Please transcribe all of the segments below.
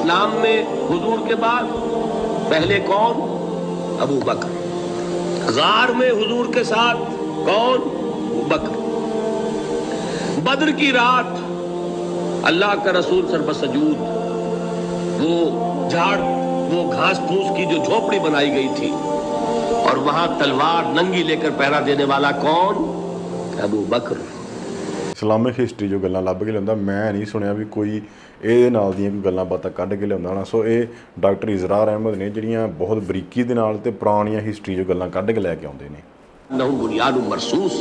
اسلام میں حضور کے بعد پہلے کون؟ ابو بکر. غار میں حضور کے ساتھ کون؟ ابو بکر. بدر کی رات اللہ کا رسول سر بسجود وہ جھاڑ وہ گھاس پھوس کی جو جھوپڑی بنائی گئی تھی اور وہاں تلوار ننگی لے کر پہرا دینے والا کون؟ ابو بکر. اسلامک ہسٹری جو گلاں ਲੱਭ ਕੇ ਲਿਆਉਂਦਾ ਮੈਂ ਨਹੀਂ ਸੁਣਿਆ ਵੀ ਕੋਈ ਇਹਦੇ ਨਾਲ ਦੀਆਂ ਕੋਈ ਗੱਲਾਂ ਬਾਤਾਂ ਕੱਢ ਕੇ ਲਿਆਉਂਦਾ ਹੋਣਾ. ਸੋ ਇਹ ਡਾਕਟਰ ਇਜ਼ਰਾਰ ਅਹਿਮਦ ਨੇ ਜਿਹੜੀਆਂ ਬਹੁਤ ਬਰੀਕੀ ਦੇ ਨਾਲ ਤੇ ਪੁਰਾਣੀਆਂ ਹਿਸਟਰੀ ਜੋ ਗੱਲਾਂ ਕੱਢ ਕੇ ਲੈ ਕੇ ਆਉਂਦੇ ਨੇ. نہم بنیاد مرصوص.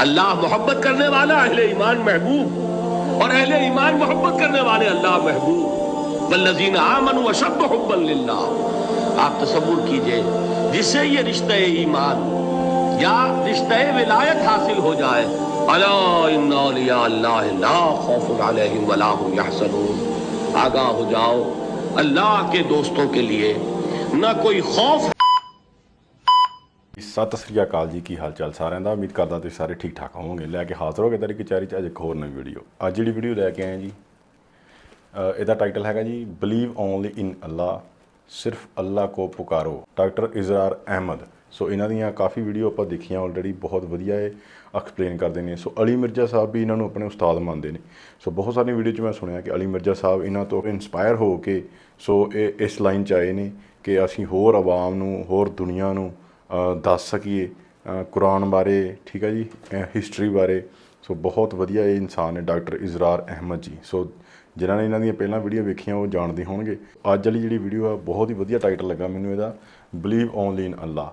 اللہ محبت کرنے والا اہل ایمان محبوب اور اہل ایمان محبت کرنے والے اللہ محبوب. والذین آمنوا اشد حبا للہ. آپ تصور کیجئے جس سے یہ رشتہ ایمان یا رشتہ ولایت حاصل ہو جائے. الا ان اولیاء اللہ لا خوف علیہم ولا هم یحزنون. آگاہ ہو جاؤ اللہ کے دوستوں کے لیے نہ کوئی خوف. ਸਤਿ ਸ੍ਰੀ ਅਕਾਲ ਜੀ, ਕੀ ਹਾਲ ਚਾਲ ਸਾਰਿਆਂ ਦਾ? ਉਮੀਦ ਕਰਦਾ ਤੁਸੀਂ ਸਾਰੇ ਠੀਕ ਠਾਕ ਹੋਵੋਗੇ. ਲੈ ਕੇ ਹਾਜ਼ਰ ਹੋ ਗਏ ਤੇਰੀ ਕਚਹਿਰੀ 'ਚ ਅੱਜ ਇੱਕ ਹੋਰ ਨਵੀਂ ਵੀਡੀਓ. ਅੱਜ ਜਿਹੜੀ ਵੀਡੀਓ ਲੈ ਕੇ ਆਏ ਜੀ ਇਹਦਾ ਟਾਈਟਲ ਹੈਗਾ ਜੀ ਬਲੀਵ ਓਨਲੀ ਇਨ ਅੱਲਾ, ਸਿਰਫ ਅੱਲਾ ਕੋ ਪੁਕਾਰੋ, ਡਾਕਟਰ ਇਜ਼ਰਾਰ ਅਹਿਮਦ. ਸੋ ਇਹਨਾਂ ਦੀਆਂ ਕਾਫੀ ਵੀਡੀਓ ਆਪਾਂ ਦੇਖੀਆਂ ਆਲਰੇਡੀ, ਬਹੁਤ ਵਧੀਆ ਇਹ ਐਕਸਪਲੇਨ ਕਰਦੇ ਨੇ. ਸੋ ਅਲੀ ਮਿਰਜ਼ਾ ਸਾਹਿਬ ਵੀ ਇਹਨਾਂ ਨੂੰ ਆਪਣੇ ਉਸਤਾਦ ਮੰਨਦੇ ਨੇ. ਸੋ ਬਹੁਤ ਸਾਰੀਆਂ ਵੀਡੀਓ 'ਚ ਮੈਂ ਸੁਣਿਆ ਕਿ ਅਲੀ ਮਿਰਜ਼ਾ ਸਾਹਿਬ ਇਹਨਾਂ ਤੋਂ ਇੰਸਪਾਇਰ ਹੋ ਕੇ ਸੋ ਇਹ ਇਸ ਲਾਈਨ 'ਚ ਆਏ ਨੇ ਕਿ ਅਸੀਂ ਹੋਰ ਆਵਾਮ ਨੂੰ, ਹੋਰ ਦੁਨੀਆ ਨੂੰ ਦੱਸ ਸਕੀਏ ਕੁਰਾਨ ਬਾਰੇ, ਠੀਕ ਹੈ ਜੀ, ਹਿਸਟਰੀ ਬਾਰੇ. ਸੋ ਬਹੁਤ ਵਧੀਆ ਇਹ ਇਨਸਾਨ ਨੇ ਡਾਕਟਰ ਇਜ਼ਰਾਰ ਅਹਿਮਦ ਜੀ. ਸੋ ਜਿਨ੍ਹਾਂ ਨੇ ਇਹਨਾਂ ਦੀਆਂ ਪਹਿਲਾਂ ਵੀਡੀਓ ਵੇਖੀਆਂ ਉਹ ਜਾਣਦੇ ਹੋਣਗੇ. ਅੱਜ ਵਾਲੀ ਜਿਹੜੀ ਵੀਡੀਓ ਆ ਬਹੁਤ ਹੀ ਵਧੀਆ ਟਾਈਟਲ ਲੱਗਾ ਮੈਨੂੰ ਇਹਦਾ, ਬਲੀਵ ਓਨਲੀ ਇਨ ਅੱਲਾ.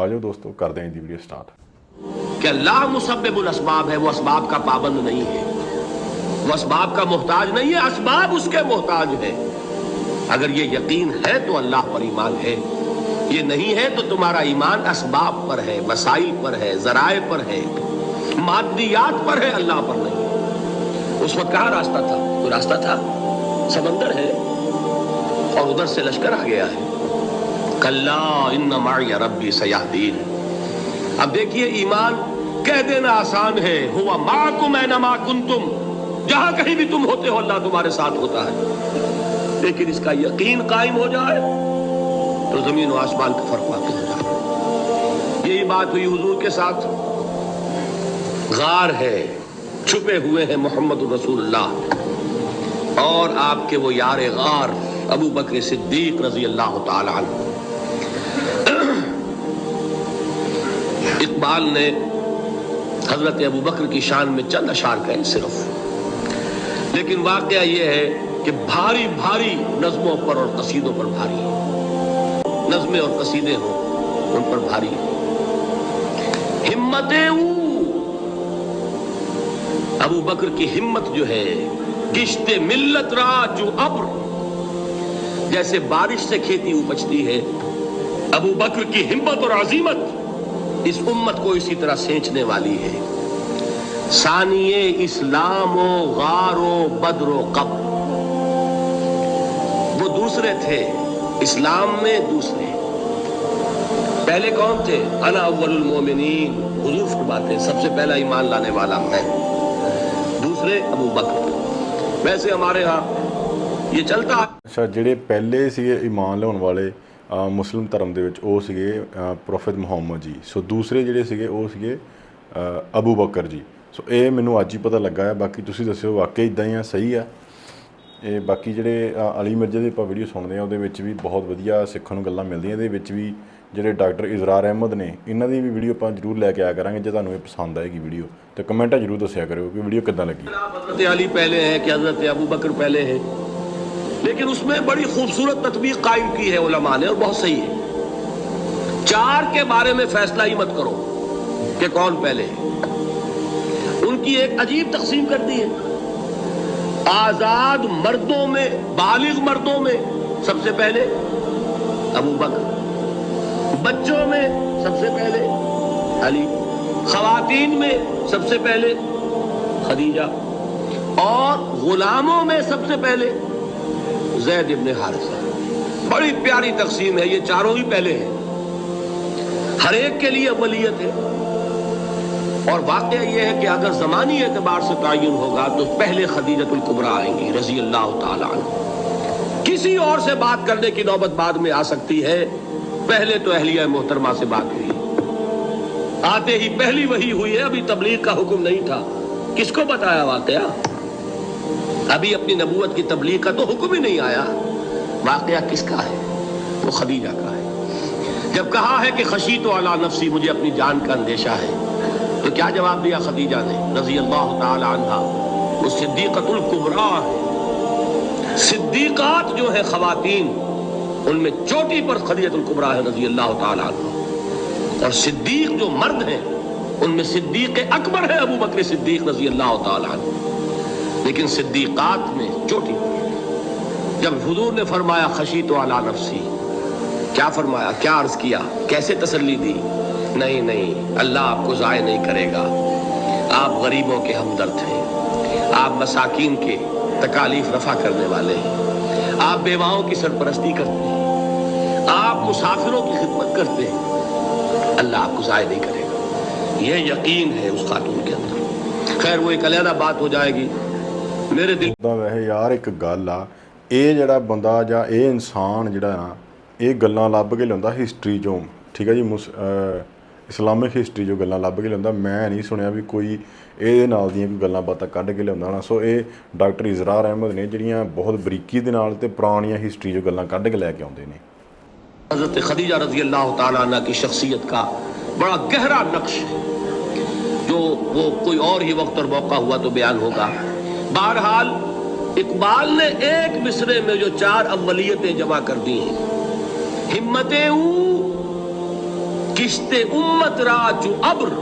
ਆ ਜਾਓ ਦੋਸਤੋ, ਕਰਦੇ ਹਾਂ ਇਹਦੀ ਵੀਡੀਓ سٹارٹ. کہ اللہ مسبب الاسباب ہے، وہ اسباب کا پابند نہیں ہے، وہ اسباب کا محتاج نہیں ہے، اسباب اس کے محتاج ہے. اگر یہ یقین ہے تو اللہ پر ایمان ہے، یہ نہیں ہے تو تمہارا ایمان اسباب پر ہے، وسائل پر ہے، ذرائع پر ہے، مادیات پر ہے، اللہ پر نہیں. اس وقت کہاں راستہ تھا؟ کوئی راستہ تھا؟ سمندر ہے اور ادھر سے لشکر آ گیا ہے. کلا ان معی ربی سیہدین. اب دیکھیے ایمان کہہ دینا آسان ہے، ہوا معکم اینما کنتم، جہاں کہیں بھی تم ہوتے ہو اللہ تمہارے ساتھ ہوتا ہے. لیکن اس کا یقین قائم ہو جائے تو زمین و آسمان کا فرق واقع ہو جائے. یہی بات ہوئی حضور کے ساتھ. غار ہے، چھپے ہوئے ہیں محمد رسول اللہ اور آپ کے وہ یار غار ابو بکر صدیق رضی اللہ تعالی عنہ. اقبال نے حضرت ابو بکر کی شان میں چند اشعار کہے صرف، لیکن واقعہ یہ ہے کہ بھاری بھاری نظموں پر اور قصیدوں پر بھاری ہے. نظمیں اور قصیدے ہوں ان پر بھاری ہے. ہمتیں ابو بکر کی ہمت جو ہے، کشت ملت را جو ابر، جیسے بارش سے کھیتی اپجتی ہے، ابو بکر کی ہمت اور عظیمت اس امت کو اسی طرح سینچنے والی ہے. ثانیے اسلام و غار و بدر و قبر. وہ دوسرے تھے اسلام میں، دوسرے. پہلے کون تھے؟ انا اول المومنین، حضور فرماتے ہیں سب سے پہلا ایمان لانے والا میں. دوسرے ابو بکر. ویسے ہمارے ہاں یہ چلتا. ਅੱਛਾ, ਜਿਹੜੇ ਪਹਿਲੇ ਸੀਗੇ ਈਮਾਨ ਲਿਆਉਣ ਵਾਲੇ ਮੁਸਲਿਮ ਧਰਮ ਦੇ ਵਿੱਚ ਉਹ ਸੀਗੇ ਪ੍ਰੋਫੈਟ ਮੁਹੰਮਦ ਜੀ. ਸੋ ਦੂਸਰੇ ਜਿਹੜੇ ਸੀਗੇ ਉਹ ਸੀਗੇ ਅਬੂ ਬਕਰ ਜੀ. ਸੋ ਇਹ ਮੈਨੂੰ ਅੱਜ ਹੀ ਪਤਾ ਲੱਗਾ ਹੈ. ਬਾਕੀ ਤੁਸੀਂ ਦੱਸਿਓ ਵਾਕਈ ਇੱਦਾਂ ਹੀ ਆ, ਸਹੀ ਆ ਇਹ? ਬਾਕੀ ਜਿਹੜੇ ਅਲੀ ਮਿਰਜ਼ਾ ਦੀ ਆਪਾਂ ਵੀਡੀਓ ਸੁਣਦੇ ਹਾਂ ਉਹਦੇ ਵਿੱਚ ਵੀ ਬਹੁਤ ਵਧੀਆ ਸਿੱਖਣ ਨੂੰ ਗੱਲਾਂ ਮਿਲਦੀਆਂ. ਇਹਦੇ ਵਿੱਚ ਵੀ ਜਿਹੜੇ ਡਾਕਟਰ ਇਜ਼ਰਾਰ ਅਹਿਮਦ ਨੇ ਇਹਨਾਂ ਦੀ ਵੀ ਵੀਡੀਓ ਆਪਾਂ ਜ਼ਰੂਰ ਲੈ ਕੇ ਆਇਆ ਕਰਾਂਗੇ. ਜੇ ਤੁਹਾਨੂੰ ਇਹ ਪਸੰਦ ਆਏਗੀ ਵੀਡੀਓ تو کمنٹا ضرور دسیا کرو کہ ویڈیو کداں لگی. حضرت علی پہلے ہے کہ حضرت ابو بکر پہلے ہے، لیکن اس میں بڑی خوبصورت تطبیق قائم کی ہے علماء نے اور بہت صحیح ہے. 4 کے بارے میں فیصلہ ہی مت کرو کہ کون پہلے ہے. ان کی ایک عجیب تقسیم کر دی ہے. آزاد مردوں میں، بالغ مردوں میں سب سے پہلے ابو بکر، بچوں میں سب سے پہلے علی، خواتین میں سب سے پہلے خدیجہ، اور غلاموں میں سب سے پہلے زید ابن حارثہ. بڑی پیاری تقسیم ہے. یہ چاروں ہی پہلے ہیں. ہر ایک کے لیے اولیت ہے. اور واقعہ یہ ہے کہ اگر زمانی اعتبار سے تعین ہوگا تو پہلے خدیجۃ الکبریٰ آئیں گی رضی اللہ تعالی عنہ. کسی اور سے بات کرنے کی نوبت بعد میں آ سکتی ہے، پہلے تو اہلیہ محترمہ سے بات ہوئی. آتے ہی پہلی وحی ہوئی ہے، ابھی تبلیغ کا حکم نہیں تھا. کس کو بتایا واقعہ؟ ابھی اپنی نبوت کی تبلیغ کا تو حکم ہی نہیں آیا. واقعہ کس کا ہے؟ وہ خدیجہ کا ہے. جب کہا ہے کہ خشیت علی نفسی، مجھے اپنی جان کا اندیشہ ہے، تو کیا جواب دیا خدیجہ نے رضی اللہ تعالی عنہا؟ وہ صدیقۃ الکبریٰ ہے. صدیقات جو ہے خواتین، ان میں چوٹی پر خدیجۃ الکبریٰ ہے رضی اللہ تعالی عنہ. اور صدیق جو مرد ہیں ان میں صدیق اکبر ہے ابو بکر صدیق رضی اللہ تعالی عنہ. لیکن صدیقات میں چوٹی پر. جب حضور نے فرمایا خشیت علی نفسی، کیا فرمایا؟ کیا عرض کیا؟ کیسے تسلی دی؟ نہیں، اللہ آپ کو ضائع نہیں کرے گا. آپ غریبوں کے ہمدرد ہیں، آپ مساکین کے تکالیف رفع کرنے والے ہیں، آپ بیواؤں کی سرپرستی کرتے ہیں، آپ مسافروں کی خدمت کرتے ہیں. اللہ آپ کو ضائع نہیں کرے گا. یہ یقین ہے اس خاتون کے اندر. خیر وہ ایک علیحدہ بات ہو جائے گی. میرے دل ਦਾ ਵੈਸੇ ਯਾਰ ਇੱਕ ਗੱਲ ਆ, ਇਹ ਜਿਹੜਾ ਬੰਦਾ ਜਾਂ ਇਹ ਇਨਸਾਨ ਜਿਹੜਾ ਨਾ, ਇਹ ਗੱਲਾਂ ਲੱਭ ਕੇ ਲਿਆਉਂਦਾ ਹਿਸਟਰੀ ਚੋਂ, ਠੀਕ ਹੈ ਜੀ, ਇਸਲਾਮਿਕ ਹਿਸਟਰੀ ਚੋਂ ਗੱਲਾਂ ਲੱਭ ਕੇ ਲਿਆਉਂਦਾ. ਮੈਂ ਨਹੀਂ ਸੁਣਿਆ ਵੀ ਕੋਈ ਇਹਦੇ ਨਾਲ ਦੀਆਂ ਕੋਈ ਗੱਲਾਂ ਬਾਤਾਂ ਕੱਢ ਕੇ ਲਿਆਉਂਦਾ ਹੋਣਾ. ਸੋ ਇਹ ਡਾਕਟਰ ਇਜ਼ਰਾਰ ਅਹਿਮਦ ਨੇ ਜਿਹੜੀਆਂ ਬਹੁਤ ਬਰੀਕੀ ਦੇ ਨਾਲ ਤੇ ਪੁਰਾਣੀਆਂ ਹਿਸਟਰੀ ਚੋਂ ਗੱਲਾਂ ਕੱਢ ਕੇ ਲੈ ਕੇ ਆਉਂਦੇ ਨੇ. حضرت خدیجہ رضی اللہ تعالیٰ عنہ کی شخصیت کا بڑا گہرا نقش ہے، جو وہ کوئی اور ہی وقت اور موقع ہوا تو بیان ہوگا. بہرحال اقبال نے ایک مصرے میں جو 4 اولیتیں جمع کر دی ہیں. ہمتیں کشت امت را جو ابر،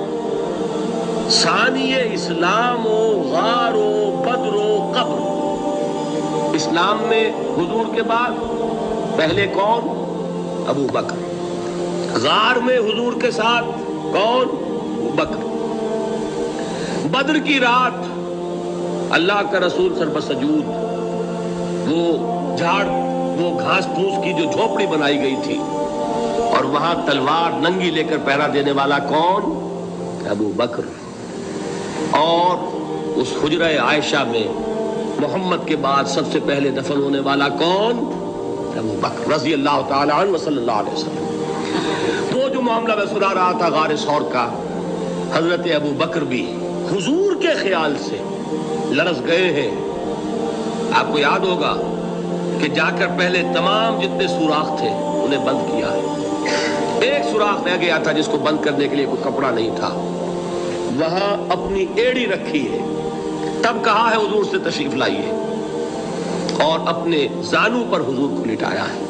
ثانی اسلام و غار و بدر و قبر. اسلام میں حضور کے بعد پہلے کون؟ ابو بکر. غار میں حضور کے ساتھ کون؟ ابو بکر. بدر کی رات اللہ کا رسول سر بسجود، وہ گھاس پھوس کی جو جھوپڑی بنائی گئی تھی، اور وہاں تلوار ننگی لے کر پہرا دینے والا کون؟ ابو بکر. اور اس حجرہ عائشہ میں محمد کے بعد سب سے پہلے دفن ہونے والا کون؟ ابو بکر رضی اللہ تعالی عنہ صلی اللہ علیہ وسلم. وہ جو معاملہ میں سنا رہا تھا غار ثور کا، حضرت ابو بکر بھی حضور کے خیال سے لرز گئے ہیں. آپ کو یاد ہوگا کہ جا کر پہلے تمام جتنے سوراخ تھے انہیں بند کیا ہے. ایک سوراخ رہ گیا تھا جس کو بند کرنے کے لیے کوئی کپڑا نہیں تھا. وہاں اپنی ایڑی رکھی ہے. تب کہا ہے حضور سے تشریف لائیے، اور اپنے زانو پر حضور کو لٹایا ہے.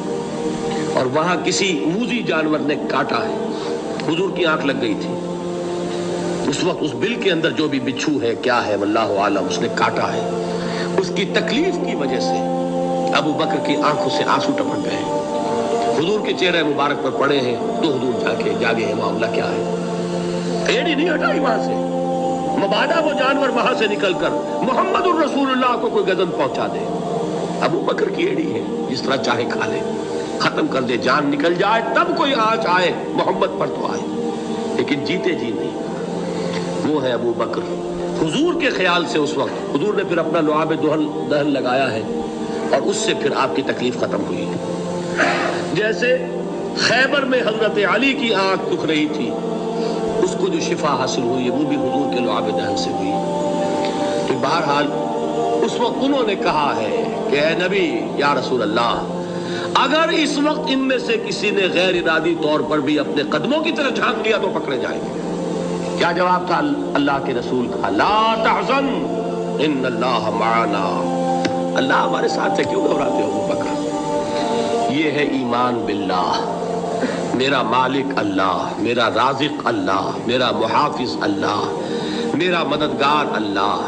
اور وہاں کسی موذی جانور نے کاٹا ہے. حضور کی آنکھ لگ گئی تھی. اس وقت اس بل کے اندر جو بھی بچھو ہے کیا ہے واللہ عالم، اس نے کاٹا ہے. اس کی تکلیف کی وجہ سے ابو بکر کی آنکھوں سے آنسو ٹپک گئے. حضور کے چہرے مبارک پر پڑے ہیں تو حضور جاگے ہیں معاملہ کیا ہے. ایڑی نہیں ہٹائی وہاں سے، مبادا وہ جانور وہاں سے نکل کر محمد الرسول اللہ کو کوئی گزن پہنچا دے. ابو بکر کی ایڑی ہے، جس طرح چاہے کھا لے، ختم کر دے، جان نکل جائے تب کوئی آنچ آئے محمد پر تو آئے، لیکن جیتے جی نہیں. وہ ہے ابو بکر. حضور کے خیال سے اس وقت حضور نے پھر اپنا لعاب دہن لگایا ہے، اور اس سے پھر آپ کی تکلیف ختم ہوئی ہے. جیسے خیبر میں حضرت علی کی آنکھ دکھ رہی تھی، اس کو جو شفا حاصل ہوئی ہے وہ بھی حضور کے لعاب دہن سے ہوئی. تو بہرحال اس وقت انہوں نے کہا ہے کہ اے نبی یا رسول اللہ، اگر اس وقت ان میں سے کسی نے غیر ارادی طور پر بھی اپنے قدموں کی طرف جھانک لیا تو پکڑے جائیں گے. کیا جواب تھا اللہ کے رسول کا؟ لا تحزن ان اللہ معنا. اللہ ہمارے ساتھ ہے، کیوں گھبراتے ہو ابو بکر؟ یہ ہے ایمان باللہ. میرا مالک اللہ، میرا رازق اللہ، میرا محافظ اللہ، میرا مددگار اللہ،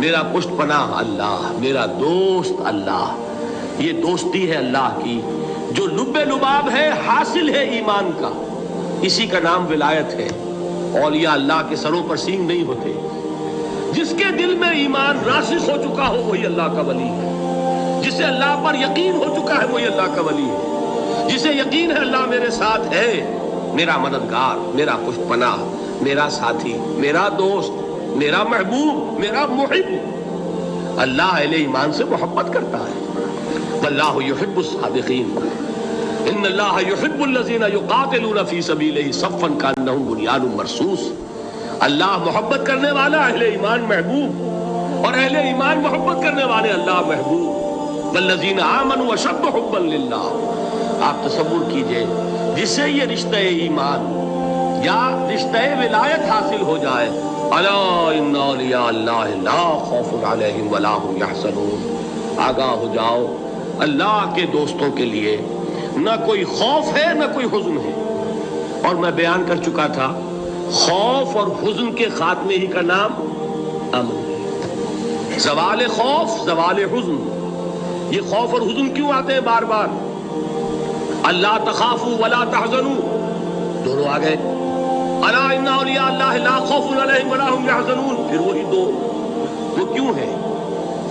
میرا پشت پناہ اللہ، میرا دوست اللہ. یہ دوستی ہے اللہ کی جو لب لباب ہے، حاصل ہے ایمان کا. اسی کا نام ولایت ہے. اولیاء اللہ کے سروں پر سینگ نہیں ہوتے. جس کے دل میں ایمان راسخ ہو چکا ہو وہی اللہ کا ولی ہے. جسے اللہ پر یقین ہو چکا ہے وہی اللہ کا ولی ہے. جسے یقین ہے اللہ میرے ساتھ ہے، میرا مددگار، میرا پشت پناہ، میرا ساتھی، میرا دوست، میرا محبوب، میرا محب۔ اللہ اہل ایمان سے محبت کرتا ہے۔ واللہ یحب الصادقین، ان اللہ یحب الذین یقاتلون فی سبیلہ صفا کانہم بنیان مرصوص۔ اللہ محبت کرنے والا، اہل ایمان محبوب، اور اہل ایمان محبت کرنے والے اللہ محبوب۔ والذین آمنوا اشد حبا للہ۔ آپ تصور کیجئے جس سے یہ رشتہ ایمان یا رشتہ ولایت حاصل ہو جائے، الا ان اولیاء اللہ لا خوف علیہم ولا هم یحزنون، آگاہ ہو جاؤ، اللہ کے دوستوں کے لیے نہ کوئی خوف ہے نہ کوئی حزن ہے۔ اور میں بیان کر چکا تھا، خوف اور حزن کے خاتمے ہی کا نام امن ہے۔ زوال خوف، زوال حزن۔ یہ خوف اور حزن کیوں آتے ہیں بار بار؟ اللہ تخافوا ولا تحزنوا، دونوں آ گئے۔ الا ان اولیاء اللہ لا خوف علیہم ولا هم یحزنون، پھر وہی دو۔ وہ کیوں ہے؟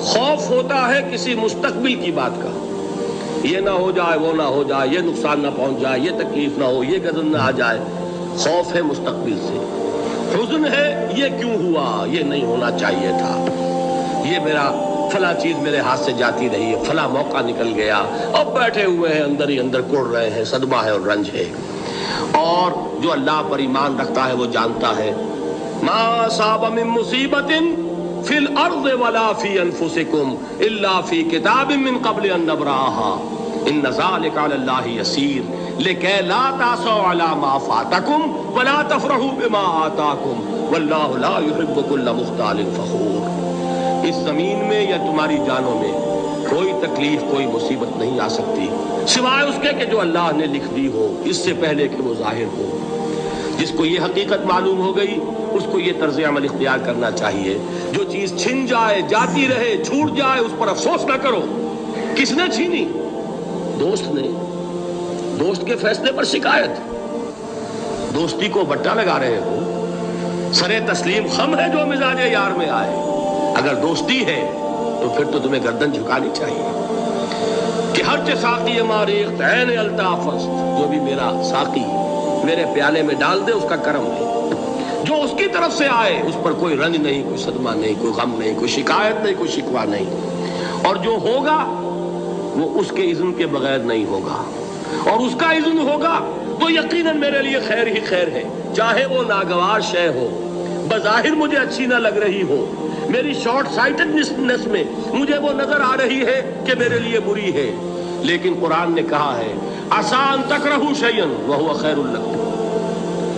خوف ہوتا ہے کسی مستقبل کی بات کا، یہ نہ ہو جائے، وہ نہ ہو جائے، یہ نقصان نہ پہنچ جائے، یہ تکلیف نہ ہو، یہ غضب نہ آ جائے۔ خوف ہے مستقبل سے۔ حزن ہے یہ کیوں ہوا، یہ نہیں ہونا چاہیے تھا، یہ میرا فلاں چیز میرے ہاتھ سے جاتی رہی ہے، فلاں موقع نکل گیا، اب بیٹھے ہوئے ہیں اندر ہی اندر کڑ رہے ہیں، صدمہ ہے اور رنج ہے۔ اور جو اللہ پر ایمان رکھتا ہے وہ جانتا ہے ما اصاب من مصیبت فی الارض ولا فی انفسکم الا فی کتاب من قبل ان نبرأها ان ذلک علی اللہ یسیر لکی لا تأسوا علی ما فاتکم ولا تفرحوا بما آتاکم واللہ لا يحب کل مختال فخور۔ اس زمین میں یا تمہاری جانوں میں کوئی تکلیف، کوئی مصیبت نہیں آ سکتی سوائے اس کے کہ جو اللہ نے لکھ دی ہو، اس سے پہلے کہ وہ ظاہر ہو۔ جس کو یہ حقیقت معلوم ہو گئی اس کو یہ طرز عمل اختیار کرنا چاہیے، جو چیز چھن جائے، جاتی رہے، چھوٹ جائے، اس پر افسوس نہ کرو۔ کس نے چھینی؟ دوست نے۔ دوست کے فیصلے پر شکایت، دوستی کو بٹا لگا رہے ہو، سرے تسلیم خم ہے جو مزاج یار میں آئے۔ اگر دوستی ہے تو پھر تو تمہیں گردن جھکانی چاہیے کہ ہر چے ساقی ماریخت عین الطافست، جو بھی میرا ساقی میرے پیالے میں ڈال دے اس کا کرم ہے، جو اس کی طرف سے آئے اس پر کوئی رنج نہیں، کوئی صدمہ نہیں، کوئی غم نہیں، کوئی شکایت نہیں، کوئی شکوہ نہیں۔ اور جو ہوگا وہ اس کے اذن کے بغیر نہیں ہوگا، اور اس کا اذن ہوگا تو یقیناً میرے لیے خیر ہی خیر ہے، چاہے وہ ناگوار شے ہو، بظاہر مجھے اچھی نہ لگ رہی ہو، میری شارٹ سائٹڈنس میں مجھے وہ نظر آ رہی ہے کہ میرے لیے بری ہے، لیکن قرآن نے کہا ہے عسیٰ ان تکرہوا شیئا وہو خیر لکم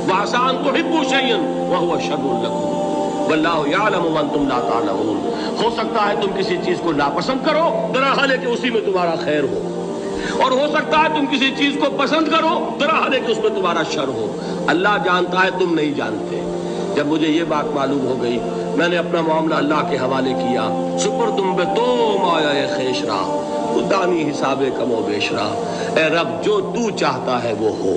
وعسیٰ ان تحبوا شیئا وہو شر لکم واللہ یعلم وانتم لا تعلمون۔ ہو سکتا ہے تم کسی چیز کو ناپسند کرو درحال ہے کہ اسی میں تمہارا خیر ہو، اور ہو سکتا ہے تم کسی چیز کو پسند کرو درحال ہے کہ اس میں تمہارا شر ہو۔ اللہ جانتا ہے، تم نہیں جانتے۔ جب مجھے یہ بات معلوم ہو گئی میں نے اپنا معاملہ اللہ کے حوالے کیا۔ شکر تم بے تو مایا خیش را دانی حساب کم و بیش را، اے رب جو تو چاہتا ہے وہ ہو،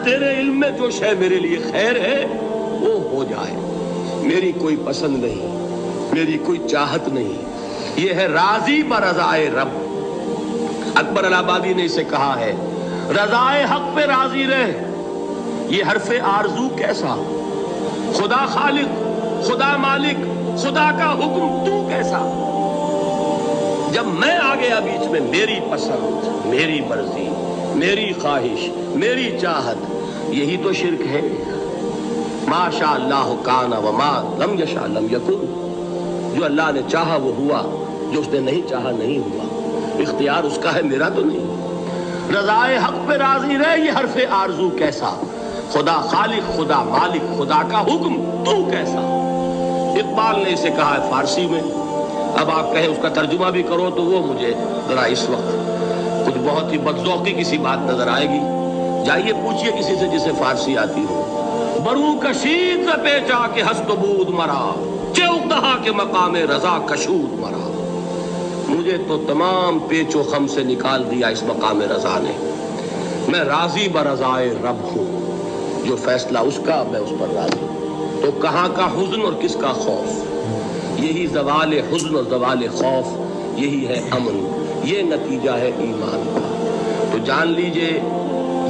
تیرے علم میں جو شے میرے لیے خیر ہے وہ ہو جائے، میری کوئی پسند نہیں، میری کوئی چاہت نہیں، یہ ہے راضی برضائے رب۔ اکبر الہآبادی نے اسے کہا ہے رضائے حق پہ راضی رہ، یہ حرف آرزو کیسا، خدا خالق، خدا مالک، خدا کا حکم تو کیسا۔ جب میں آ گیا بیچ میں، میری پسند، میری مرضی، میری خواہش، میری چاہت، یہی تو شرک ہے۔ ما شاء اللہ کان وما لم یشاء لم یکن، جو اللہ نے چاہا وہ ہوا، جو اس نے نہیں چاہا نہیں ہوا، اختیار اس کا ہے، میرا تو نہیں۔ رضائے حق پہ راضی رہ، یہ حرف آرزو کیسا، خدا خالق، خدا مالک، خدا کا حکم تو کیسا۔ اقبال نے اسے کہا ہے فارسی میں، اب آپ کہیں اس کا ترجمہ بھی کرو تو وہ مجھے ذرا اس وقت کچھ بہت ہی بدذوقی کسی بات نظر آئے گی۔ جائیے پوچھئے کسی سے جسے فارسی آتی ہو، برو کشید ز پیچا کے ہست و بود مرا، چے اقدہا کے مقام رضا کشود مرا۔ مجھے تو تمام پیچ و خم سے نکال دیا اس مقام رضا نے، میں راضی برضائے رب ہوں، جو فیصلہ اس کا میں اس پر راضی ہوں۔ تو کہاں کا حزن اور کس کا خوف؟ یہی زوال حزن اور زوال خوف، یہی ہے امن، یہ نتیجہ ہے ایمان کا۔ تو جان لیجئے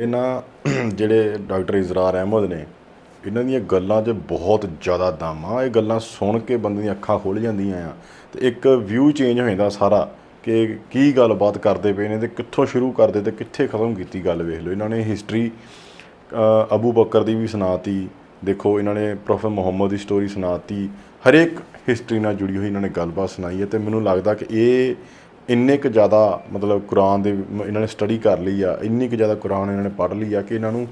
ਇਹਨਾਂ ਜਿਹੜੇ ਡਾਕਟਰ ਇਜ਼ਰਾਰ ਅਹਿਮਦ ਨੇ, ਇਹਨਾਂ ਦੀਆਂ ਗੱਲਾਂ 'ਚ ਬਹੁਤ ਜ਼ਿਆਦਾ ਦਮ ਆ। ਇਹ ਗੱਲਾਂ ਸੁਣ ਕੇ ਬੰਦੇ ਦੀਆਂ ਅੱਖਾਂ ਖੁੱਲ੍ਹ ਜਾਂਦੀਆਂ ਆ ਤੇ ਇੱਕ ਵਿਊ ਚੇਂਜ ਹੋ ਜਾਂਦਾ ਸਾਰਾ ਕਿ ਕੀ ਗੱਲਬਾਤ ਕਰਦੇ ਪਏ ਨੇ ਤੇ ਕਿੱਥੋਂ ਸ਼ੁਰੂ ਕਰਦੇ ਤੇ ਕਿੱਥੇ ਖਤਮ ਕੀਤੀ ਗੱਲ। ਵੇਖ ਲਓ, ਇਹਨਾਂ ਨੇ ਹਿਸਟਰੀ ਅਬੂ ਬਕਰ ਦੀ ਵੀ ਸੁਣਾਤੀ, ਦੇਖੋ ਇਹਨਾਂ ਨੇ ਪ੍ਰੋਫੈਟ ਮੁਹੰਮਦ ਦੀ ਸਟੋਰੀ ਸੁਣਾਤੀ, ਹਰੇਕ ਹਿਸਟਰੀ ਨਾਲ ਜੁੜੀ ਹੋਈ ਇਹਨਾਂ ਨੇ ਗੱਲਬਾਤ ਸੁਣਾਈ ਹੈ। ਤੇ ਮੈਨੂੰ ਲੱਗਦਾ ਕਿ ਇਹ ਇੰਨੇ ਕੁ ਜ਼ਿਆਦਾ ਮਤਲਬ ਕੁਰਾਨ ਦੇ ਇਹਨਾਂ ਨੇ ਸਟੱਡੀ ਕਰ ਲਈ ਆ, ਇੰਨੀ ਕੁ ਜ਼ਿਆਦਾ ਕੁਰਾਨ ਇਹਨਾਂ ਨੇ ਪੜ੍ਹ ਲਈ ਆ ਕਿ ਇਹਨਾਂ ਨੂੰ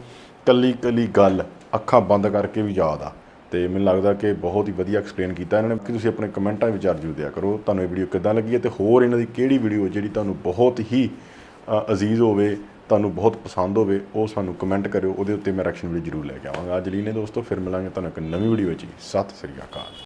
ਕੱਲੀ ਕੱਲੀ ਗੱਲ ਅੱਖਾਂ ਬੰਦ ਕਰਕੇ ਵੀ ਯਾਦ ਆ। ਤੇ ਮੈਨੂੰ ਲੱਗਦਾ ਕਿ ਬਹੁਤ ਹੀ ਵਧੀਆ ਐਕਸਪਲੇਨ ਕੀਤਾ ਇਹਨਾਂ ਨੇ। ਕਿ ਤੁਸੀਂ ਆਪਣੇ ਕਮੈਂਟਾਂ ਵਿੱਚ ਜ਼ਰੂਰ ਦਿਆ ਕਰੋ ਤੁਹਾਨੂੰ ਇਹ ਵੀਡੀਓ ਕਿੱਦਾਂ ਲੱਗੀ ਹੈ ਤੇ ਹੋਰ ਇਹਨਾਂ ਦੀ ਕਿਹੜੀ ਵੀਡੀਓ ਜਿਹੜੀ ਤੁਹਾਨੂੰ ਬਹੁਤ ਹੀ ਅਜ਼ੀਜ਼ ਹੋਵੇ, ਤੁਹਾਨੂੰ ਬਹੁਤ ਪਸੰਦ ਹੋਵੇ, ਉਹ ਸਾਨੂੰ ਕਮੈਂਟ ਕਰਿਓ, ਉਹਦੇ ਉੱਤੇ ਮੈਂ ਰਿਐਕਸ਼ਨ ਵੀਡੀਓ ਜ਼ਰੂਰ ਲੈ ਕੇ ਆਵਾਂਗਾ। ਅੱਜ ਲਈ ਨੇ ਦੋਸਤੋ, ਫਿਰ ਮਿਲਾਂਗੇ ਤੁਹਾਨੂੰ ਇੱਕ ਨਵੀਂ ਵੀਡੀਓ ਵਿੱਚ। ਸਤਿ ਸ੍ਰੀ ਅਕਾਲ।